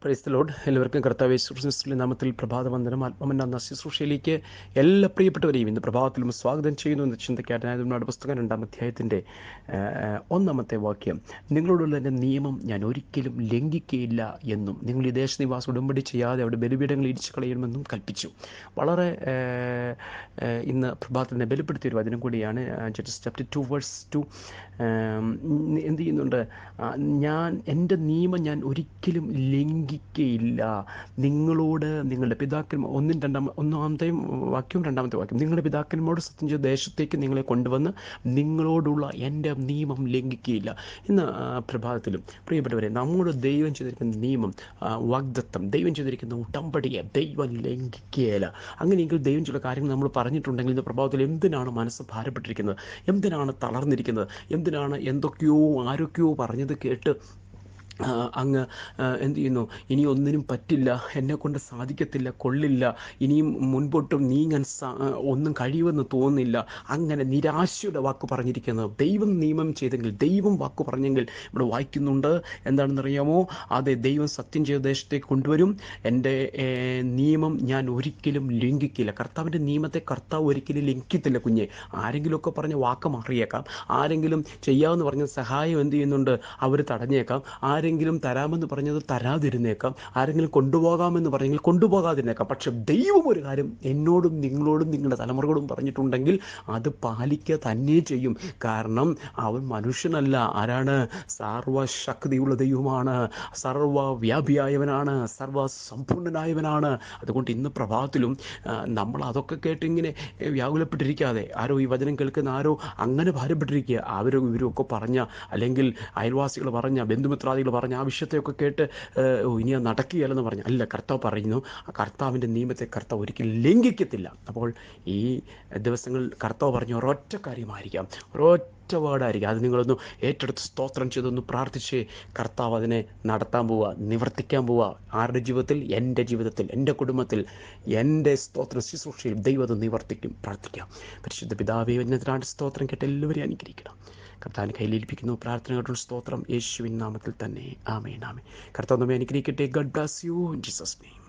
Praise the Lord. എല്ലാവർക്കും കർത്താവ് യേശു ക്രിസ്തുവിന്റെ നാമത്തിൽ പ്രഭാതവന്ദനം. ആത്മമന്ന എന്ന ശുശ്രൂഷയിലേക്ക് എല്ലാ പ്രിയപ്പെട്ടവരെയും ഇന്ന് പ്രഭാതത്തിലും സ്വാഗതം ചെയ്യുന്നു. എന്ന് ചിന്തയ്ക്കാനായതുകൊണ്ട് പുസ്തകം 2-ാം അധ്യായത്തിൻ്റെ 1-ാമത്തെ വാക്യം, നിങ്ങളോടുള്ള എൻ്റെ നിയമം ഞാൻ ഒരിക്കലും ലംഘിക്കുകയില്ല എന്നും നിങ്ങൾ ഈ ദേശനിവാസം ഉടമ്പടി ചെയ്യാതെ അവിടെ ബലിപീഠങ്ങൾ ഇടിച്ചു കളയണമെന്നും കൽപ്പിച്ചു. വളരെ ഇന്ന് പ്രഭാതത്തിനെ ബലപ്പെടുത്തിയൊരു വചനം കൂടിയാണ്. ജഡ്ജസ് ചാപ്റ്റർ 2:2 എന്ത് ചെയ്യുന്നുണ്ട്? എൻ്റെ നിയമം ഞാൻ ഒരിക്കലും ലംഘിക്കുകയില്ല. നിങ്ങളോട് നിങ്ങളുടെ പിതാക്കന്മാർ, ഒന്നാമത്തെയും വാക്യവും 2-ാമത്തെ വാക്യം, നിങ്ങളുടെ പിതാക്കന്മാരോട് സത്യം ചെയ്ത ദേശത്തേക്ക് നിങ്ങളെ കൊണ്ടുവന്ന് നിങ്ങളോടുള്ള എൻ്റെ നിയമം ലംഘിക്കുകയില്ല. ഇന്ന് പ്രഭാതത്തിലും പ്രിയപ്പെട്ടവരെ, നമ്മോട് ദൈവം ചെയ്തിരിക്കുന്ന നിയമം, വാഗ്ദത്തം, ദൈവം ചെയ്തിരിക്കുന്ന ഉടമ്പടിയെ ദൈവം ലംഘിക്കുകയില്ല. അങ്ങനെയെങ്കിൽ ദൈവം ചില കാര്യങ്ങൾ നമ്മൾ പറഞ്ഞിട്ടുണ്ടെങ്കിൽ ഇന്ന് പ്രഭാതത്തിൽ എന്തിനാണ് മനസ്സ് ഭാരപ്പെട്ടിരിക്കുന്നത്? എന്തിനാണ് തളർന്നിരിക്കുന്നത്? എന്തിനാണ് എന്തൊക്കെയോ ആരൊക്കെയോ പറഞ്ഞത് കേട്ട് അങ്ങ് എന്ത് ചെയ്യുന്നു? ഇനി ഒന്നിനും പറ്റില്ല, എന്നെക്കൊണ്ട് സാധിക്കത്തില്ല, കൊള്ളില്ല, ഇനിയും മുൻപോട്ടും നീങ്ങാൻ ഒന്നും കഴിയുമെന്ന് തോന്നുന്നില്ല, അങ്ങനെ നിരാശയുടെ വാക്ക് പറഞ്ഞിരിക്കുന്നത്. ദൈവം നിയമം ചെയ്തെങ്കിൽ, ദൈവം വാക്ക് പറഞ്ഞെങ്കിൽ ഇവിടെ വായിക്കുന്നുണ്ട്. എന്താണെന്നറിയാമോ? അതെ, ദൈവം സത്യം ചെയ്ത ദേശത്തേക്ക് കൊണ്ടുവരും. എൻ്റെ നിയമം ഞാൻ ഒരിക്കലും ലംഘിക്കില്ല. കർത്താവിൻ്റെ നിയമത്തെ കർത്താവ് ഒരിക്കലും ലംഘിക്കത്തില്ല കുഞ്ഞെ. ആരെങ്കിലുമൊക്കെ പറഞ്ഞ വാക്ക് മാറിയേക്കാം, ആരെങ്കിലും ചെയ്യാമെന്ന് പറഞ്ഞ സഹായം എന്ത് ചെയ്യുന്നുണ്ട്? അവർ തടഞ്ഞേക്കാം, ആരെങ്കിലും തരാമെന്ന് പറഞ്ഞത് തരാതിരുന്നേക്കാം, ആരെങ്കിലും കൊണ്ടുപോകാമെന്ന് പറഞ്ഞെങ്കിൽ കൊണ്ടുപോകാതിരുന്നേക്കാം. പക്ഷെ ദൈവം ഒരു കാര്യം എന്നോടും നിങ്ങളോടും നിങ്ങളുടെ തലമുറകളോടും പറഞ്ഞിട്ടുണ്ടെങ്കിൽ അത് പാലിക്കുക തന്നെ ചെയ്യും. കാരണം അവൻ മനുഷ്യനല്ല. ആരാണ്? സർവശക്തിയുള്ള ദൈവമാണ്, സർവവ്യാപിയായവനാണ്, സർവസമ്പൂർണനായവനാണ്. അതുകൊണ്ട് ഇന്ന് പ്രഭാതത്തിലും നമ്മൾ അതൊക്കെ കേട്ട് ഇങ്ങനെ വ്യാകുലപ്പെട്ടിരിക്കാതെ, ആരോ ഈ വചനം കേൾക്കുന്ന ആരോ അങ്ങനെ ഭാരപ്പെട്ടിരിക്കുക, അവരും ഇവരുമൊക്കെ പറഞ്ഞ, അല്ലെങ്കിൽ അയൽവാസികൾ പറഞ്ഞ, ബന്ധുമിത്രാദികൾ പറഞ്ഞ ആ വിഷയത്തെയൊക്കെ കേട്ട് ഇനി അത് നടക്കുകയല്ലെന്ന് പറഞ്ഞു. അല്ല, കർത്താവ് പറയുന്നു, കർത്താവിൻ്റെ നിയമത്തെ കർത്താവ് ഒരിക്കലും ലംഘിക്കത്തില്ല. അപ്പോൾ ഈ ദിവസങ്ങളിൽ കർത്താവ് പറഞ്ഞ ഒരൊറ്റ കാര്യമായിരിക്കാം, ഒരൊറ്റ വേർഡായിരിക്കും. അത് നിങ്ങളൊന്ന് ഏറ്റെടുത്ത് സ്തോത്രം ചെയ്തൊന്ന് പ്രാർത്ഥിച്ച് കർത്താവ് അതിനെ നടത്താൻ പോവുക, നിവർത്തിക്കാൻ പോവുക. ആരുടെ ജീവിതത്തിൽ? എൻ്റെ ജീവിതത്തിൽ, എൻ്റെ കുടുംബത്തിൽ, എൻ്റെ സ്തോത്രം ശുശ്രൂഷയിൽ ദൈവം അത് നിവർത്തിക്കും. പ്രാർത്ഥിക്കാം. പരിശുദ്ധ പിതാവേ, എന്നതിനാണ് സ്തോത്രം കേട്ട് എല്ലാവരെയും അനുഗ്രഹിക്കണം. കർത്താവിനെ കയ്യിലേൽപ്പിക്കുന്നു. പ്രാർത്ഥനയോടുള്ള സ്തോത്രം യേശുവിൻ നാമത്തിൽ തന്നെ. ആമേൻ, ആമേൻ. കർത്താവ് നമ്മെ അനുഗ്രഹിക്കട്ടെ. God bless you in Jesus name.